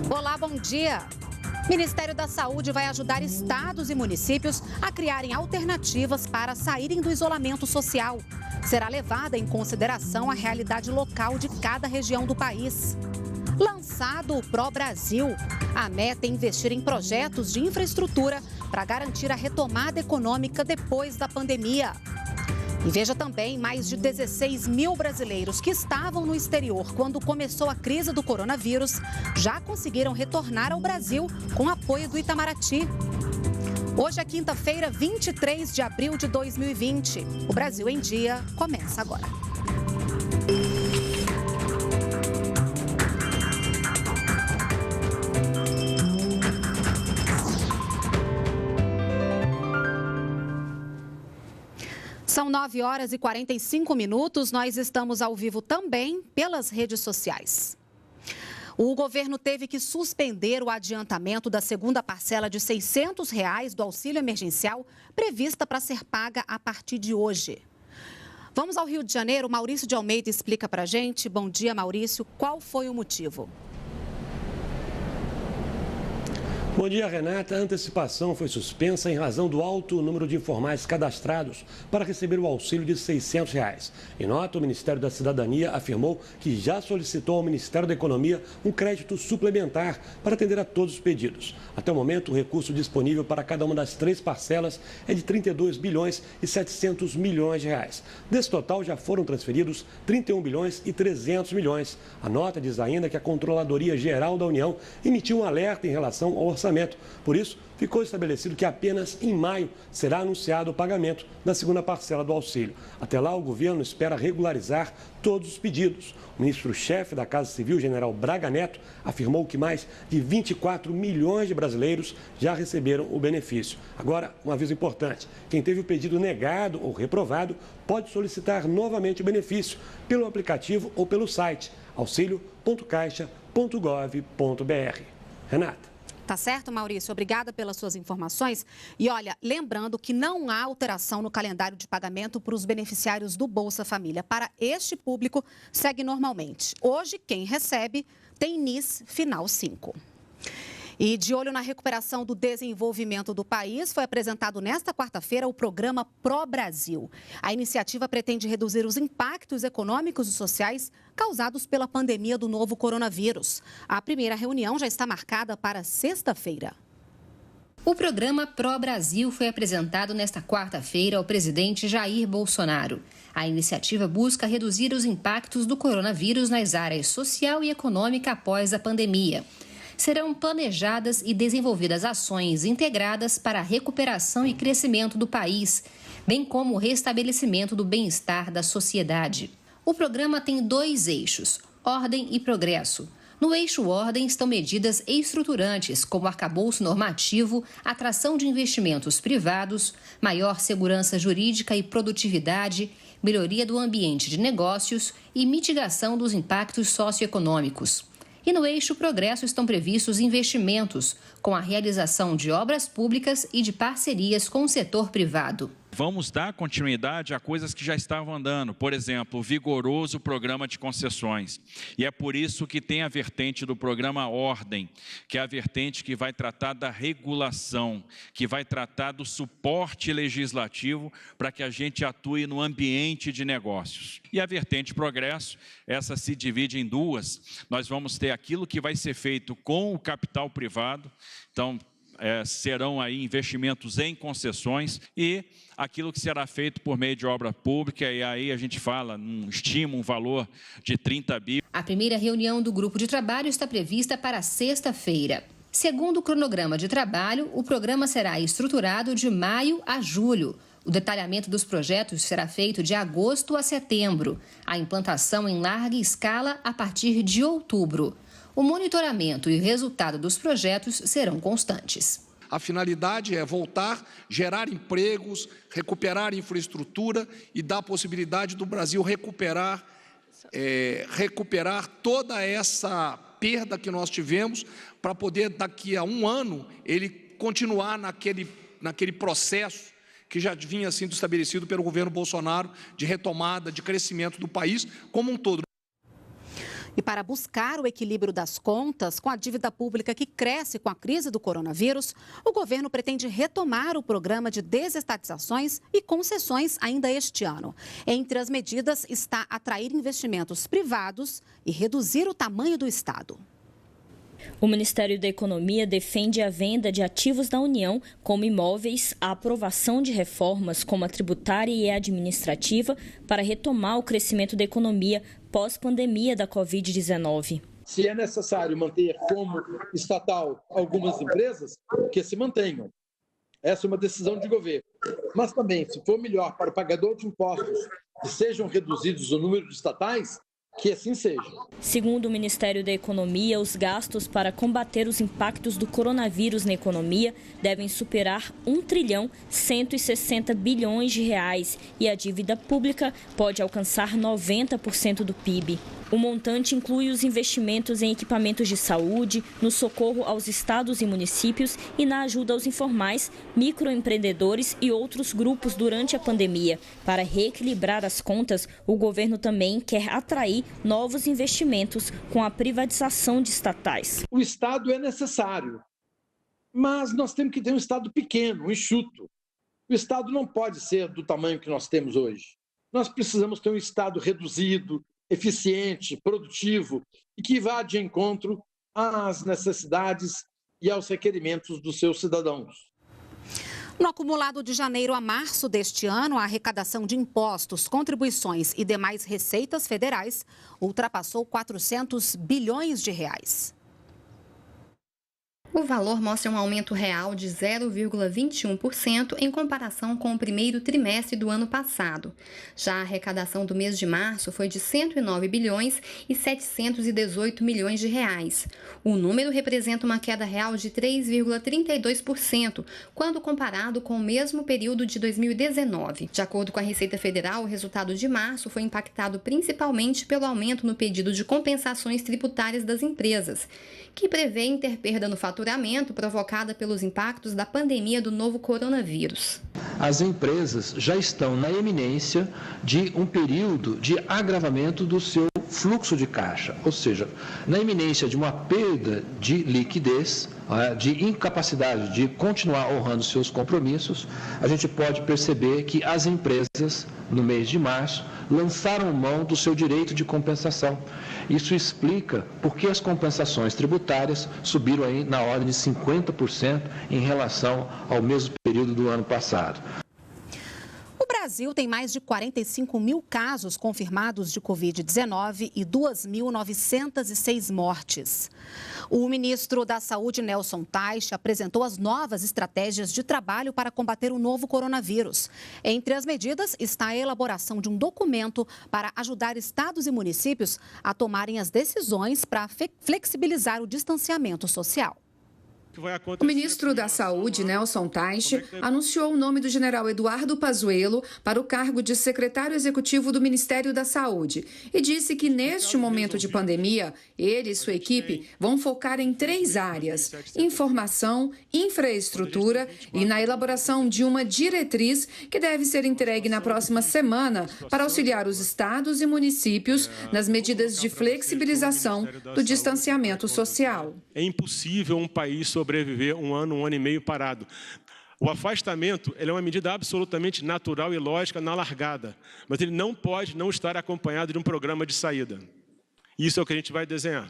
Olá, bom dia. O Ministério da Saúde vai ajudar estados e municípios a criarem alternativas para saírem do isolamento social. Será levada em consideração a realidade local de cada região do país. Lançado o Pro Brasil, a meta é investir em projetos de infraestrutura para garantir a retomada econômica depois da pandemia. E veja também, mais de 16 mil brasileiros que estavam no exterior quando começou a crise do coronavírus já conseguiram retornar ao Brasil com apoio do Itamaraty. Hoje é quinta-feira, 23 de abril de 2020. O Brasil em Dia começa agora. São 9 horas e 45 minutos. Nós estamos ao vivo também pelas redes sociais. O governo teve que suspender o adiantamento da segunda parcela de R$ 600 do auxílio emergencial prevista para ser paga a partir de hoje. Vamos ao Rio de Janeiro. Maurício de Almeida explica para a gente. Bom dia, Maurício. Qual foi o motivo? Bom dia, Renata. A antecipação foi suspensa em razão do alto número de informais cadastrados para receber o auxílio de R$ 600. Em nota, o Ministério da Cidadania afirmou que já solicitou ao Ministério da Economia um crédito suplementar para atender a todos os pedidos. Até o momento, o recurso disponível para cada uma das 3 parcelas é de 32 bilhões e 700 milhões de reais. Desse total, já foram transferidos 31 bilhões e 300 milhões. A nota diz ainda que a Controladoria Geral da União emitiu um alerta em relação ao orçamento. Por isso, ficou estabelecido que apenas em maio será anunciado o pagamento da segunda parcela do auxílio. Até lá, o governo espera regularizar todos os pedidos. O ministro-chefe da Casa Civil, general Braga Neto, afirmou que mais de 24 milhões de brasileiros já receberam o benefício. Agora, um aviso importante: quem teve o pedido negado ou reprovado pode solicitar novamente o benefício pelo aplicativo ou pelo site auxilio.caixa.gov.br. Renata. Tá certo, Maurício. Obrigada pelas suas informações. E olha, lembrando que não há alteração no calendário de pagamento para os beneficiários do Bolsa Família. Para este público, segue normalmente. Hoje, quem recebe tem NIS final 5. E de olho na recuperação do desenvolvimento do país, foi apresentado nesta quarta-feira o programa Pro Brasil. A iniciativa pretende reduzir os impactos econômicos e sociais causados pela pandemia do novo coronavírus. A primeira reunião já está marcada para sexta-feira. O programa Pro Brasil foi apresentado nesta quarta-feira ao presidente Jair Bolsonaro. A iniciativa busca reduzir os impactos do coronavírus nas áreas social e econômica após a pandemia. Serão planejadas e desenvolvidas ações integradas para a recuperação e crescimento do país, bem como o restabelecimento do bem-estar da sociedade. O programa tem 2 eixos, ordem e progresso. No eixo ordem estão medidas estruturantes, como arcabouço normativo, atração de investimentos privados, maior segurança jurídica e produtividade, melhoria do ambiente de negócios e mitigação dos impactos socioeconômicos. E no eixo progresso estão previstos investimentos, com a realização de obras públicas e de parcerias com o setor privado. Vamos dar continuidade a coisas que já estavam andando, por exemplo, o vigoroso programa de concessões. E é por isso que tem a vertente do programa Ordem, que é a vertente que vai tratar da regulação, que vai tratar do suporte legislativo para que a gente atue no ambiente de negócios. E a vertente Progresso, essa se divide em 2. Nós vamos ter aquilo que vai ser feito com o capital privado, então serão aí investimentos em concessões e aquilo que será feito por meio de obra pública, e aí a gente fala, estima um valor de 30 bi. A primeira reunião do grupo de trabalho está prevista para sexta-feira. Segundo o cronograma de trabalho, o programa será estruturado de maio a julho. O detalhamento dos projetos será feito de agosto a setembro. A implantação em larga escala a partir de outubro. O monitoramento e o resultado dos projetos serão constantes. A finalidade é voltar, gerar empregos, recuperar infraestrutura e dar a possibilidade do Brasil recuperar toda essa perda que nós tivemos, para poder, daqui a um ano, ele continuar naquele processo que já vinha sendo estabelecido pelo governo Bolsonaro de retomada, de crescimento do país como um todo. E para buscar o equilíbrio das contas com a dívida pública que cresce com a crise do coronavírus, o governo pretende retomar o programa de desestatizações e concessões ainda este ano. Entre as medidas está atrair investimentos privados e reduzir o tamanho do Estado. O Ministério da Economia defende a venda de ativos da União, como imóveis, a aprovação de reformas como a tributária e a administrativa, para retomar o crescimento da economia pós-pandemia da Covid-19. Se é necessário manter como estatal algumas empresas, que se mantenham. Essa é uma decisão de governo. Mas também, se for melhor para o pagador de impostos que sejam reduzidos o número de estatais, que assim seja. Segundo o Ministério da Economia, os gastos para combater os impactos do coronavírus na economia devem superar 1,160 bilhões de reais e a dívida pública pode alcançar 90% do PIB. O montante inclui os investimentos em equipamentos de saúde, no socorro aos estados e municípios e na ajuda aos informais, microempreendedores e outros grupos durante a pandemia. Para reequilibrar as contas, o governo também quer atrair novos investimentos com a privatização de estatais. O Estado é necessário, mas nós temos que ter um Estado pequeno, enxuto. O Estado não pode ser do tamanho que nós temos hoje. Nós precisamos ter um Estado reduzido, eficiente, produtivo e que vá de encontro às necessidades e aos requerimentos dos seus cidadãos. No acumulado de janeiro a março deste ano, a arrecadação de impostos, contribuições e demais receitas federais ultrapassou 400 bilhões de reais. O valor mostra um aumento real de 0,21% em comparação com o primeiro trimestre do ano passado. Já a arrecadação do mês de março foi de 109 bilhões e 718 milhões de reais. O número representa uma queda real de 3,32%, quando comparado com o mesmo período de 2019. De acordo com a Receita Federal, o resultado de março foi impactado principalmente pelo aumento no pedido de compensações tributárias das empresas, que prevêem ter perda no faturamento provocada pelos impactos da pandemia do novo coronavírus. As empresas já estão na iminência de um período de agravamento do seu fluxo de caixa, ou seja, na iminência de uma perda de liquidez, de incapacidade de continuar honrando seus compromissos. A gente pode perceber que as empresas, no mês de março, lançaram mão do seu direito de compensação. Isso explica por que as compensações tributárias subiram aí na ordem de 50% em relação ao mesmo período do ano passado. O Brasil tem mais de 45 mil casos confirmados de Covid-19 e 2.906 mortes. O ministro da Saúde, Nelson Teich, apresentou as novas estratégias de trabalho para combater o novo coronavírus. Entre as medidas está a elaboração de um documento para ajudar estados e municípios a tomarem as decisões para flexibilizar o distanciamento social. O ministro da Saúde, Nelson Teich, anunciou o nome do general Eduardo Pazuello para o cargo de secretário executivo do Ministério da Saúde e disse que, neste momento de pandemia, ele e sua equipe vão focar em 3 áreas: informação, infraestrutura e na elaboração de uma diretriz que deve ser entregue na próxima semana para auxiliar os estados e municípios nas medidas de flexibilização do distanciamento social. É impossível um país sobreviver um ano e meio parado. O afastamento é uma medida absolutamente natural e lógica na largada, mas ele não pode não estar acompanhado de um programa de saída. Isso é o que a gente vai desenhar.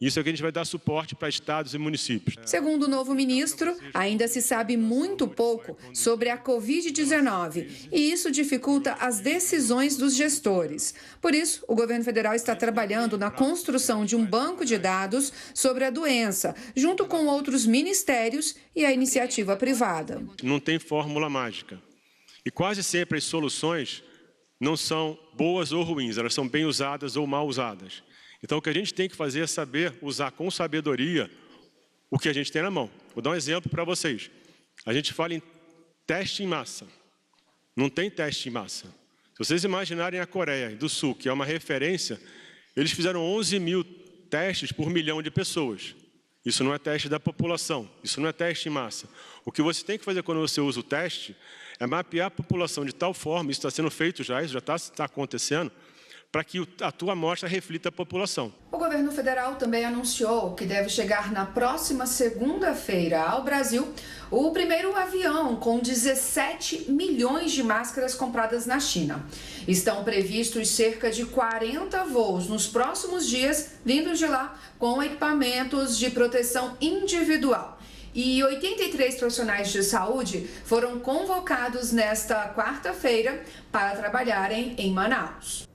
Isso é o que a gente vai dar suporte para estados e municípios. Segundo o novo ministro, ainda se sabe muito pouco sobre a Covid-19 e isso dificulta as decisões dos gestores. Por isso, o governo federal está trabalhando na construção de um banco de dados sobre a doença, junto com outros ministérios e a iniciativa privada. Não tem fórmula mágica. E quase sempre as soluções não são boas ou ruins, elas são bem usadas ou mal usadas. Então, o que a gente tem que fazer é saber usar com sabedoria o que a gente tem na mão. Vou dar um exemplo para vocês. A gente fala em teste em massa. Não tem teste em massa. Se vocês imaginarem a Coreia do Sul, que é uma referência, eles fizeram 11 mil testes por milhão de pessoas. Isso não é teste da população, isso não é teste em massa. O que você tem que fazer quando você usa o teste é mapear a população de tal forma, isso está sendo feito já, isso já está acontecendo, para que a tua amostra reflita a população. O governo federal também anunciou que deve chegar na próxima segunda-feira ao Brasil o primeiro avião com 17 milhões de máscaras compradas na China. Estão previstos cerca de 40 voos nos próximos dias, vindos de lá com equipamentos de proteção individual. E 83 profissionais de saúde foram convocados nesta quarta-feira para trabalharem em Manaus.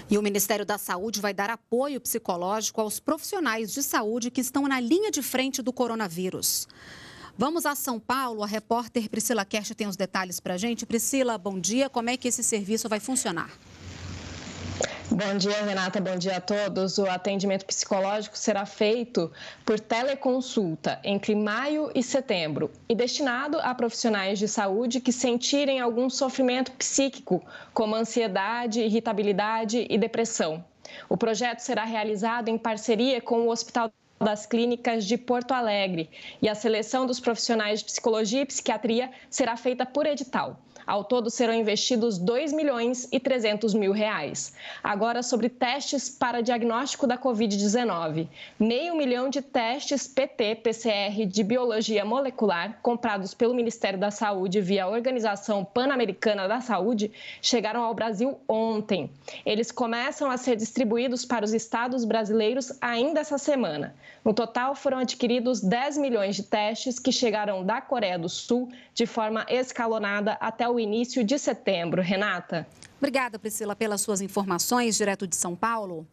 E o Ministério da Saúde vai dar apoio psicológico aos profissionais de saúde que estão na linha de frente do coronavírus. Vamos a São Paulo, a repórter Priscila Kersh tem os detalhes para a gente. Priscila, bom dia. Como é que esse serviço vai funcionar? Bom dia, Renata. Bom dia a todos. O atendimento psicológico será feito por teleconsulta entre maio e setembro e destinado a profissionais de saúde que sentirem algum sofrimento psíquico, como ansiedade, irritabilidade e depressão. O projeto será realizado em parceria com o Hospital das Clínicas de Porto Alegre e a seleção dos profissionais de psicologia e psiquiatria será feita por edital. Ao todo, serão investidos R$ 2.300.000. Agora, sobre testes para diagnóstico da Covid-19. 500 mil de testes PT-PCR de biologia molecular comprados pelo Ministério da Saúde via Organização Pan-Americana da Saúde chegaram ao Brasil ontem. Eles começam a ser distribuídos para os estados brasileiros ainda essa semana. No total, foram adquiridos 10 milhões de testes que chegaram da Coreia do Sul de forma escalonada até o início de setembro. Renata. Obrigada, Priscila, pelas suas informações, direto de São Paulo.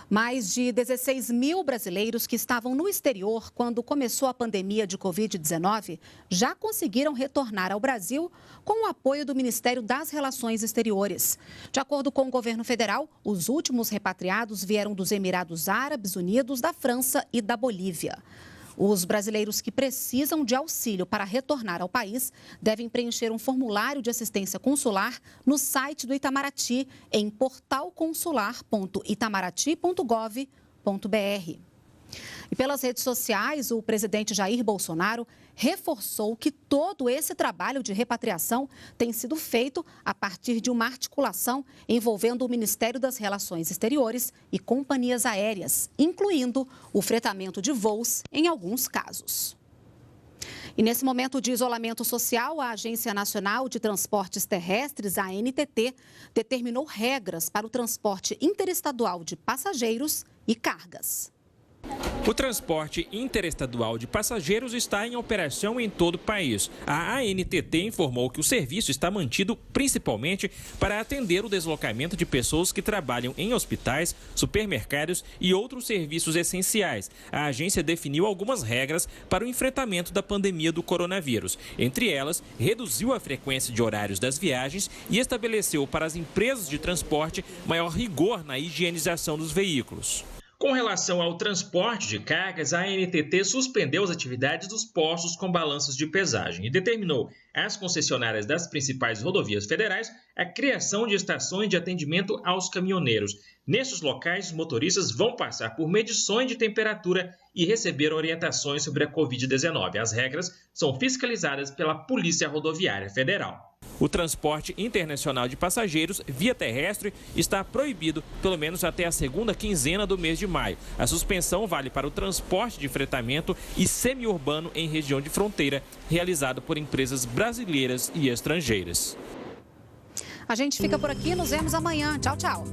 Mais de 16 mil brasileiros que estavam no exterior quando começou a pandemia de Covid-19 já conseguiram retornar ao Brasil com o apoio do Ministério das Relações Exteriores. De acordo com o governo federal, os últimos repatriados vieram dos Emirados Árabes Unidos, da França e da Bolívia. Os brasileiros que precisam de auxílio para retornar ao país devem preencher um formulário de assistência consular no site do Itamaraty, em portalconsular.itamaraty.gov.br. E pelas redes sociais, o presidente Jair Bolsonaro reforçou que todo esse trabalho de repatriação tem sido feito a partir de uma articulação envolvendo o Ministério das Relações Exteriores e companhias aéreas, incluindo o fretamento de voos em alguns casos. E nesse momento de isolamento social, a Agência Nacional de Transportes Terrestres, a ANTT, determinou regras para o transporte interestadual de passageiros e cargas. O transporte interestadual de passageiros está em operação em todo o país. A ANTT informou que o serviço está mantido principalmente para atender o deslocamento de pessoas que trabalham em hospitais, supermercados e outros serviços essenciais. A agência definiu algumas regras para o enfrentamento da pandemia do coronavírus. Entre elas, reduziu a frequência de horários das viagens e estabeleceu para as empresas de transporte maior rigor na higienização dos veículos. Com relação ao transporte de cargas, a ANTT suspendeu as atividades dos postos com balanços de pesagem e determinou às concessionárias das principais rodovias federais a criação de estações de atendimento aos caminhoneiros. Nesses locais, os motoristas vão passar por medições de temperatura e receber orientações sobre a Covid-19. As regras são fiscalizadas pela Polícia Rodoviária Federal. O transporte internacional de passageiros via terrestre está proibido pelo menos até a segunda quinzena do mês de maio. A suspensão vale para o transporte de fretamento e semiurbano em região de fronteira, realizado por empresas brasileiras e estrangeiras. A gente fica por aqui, nos vemos amanhã. Tchau, tchau.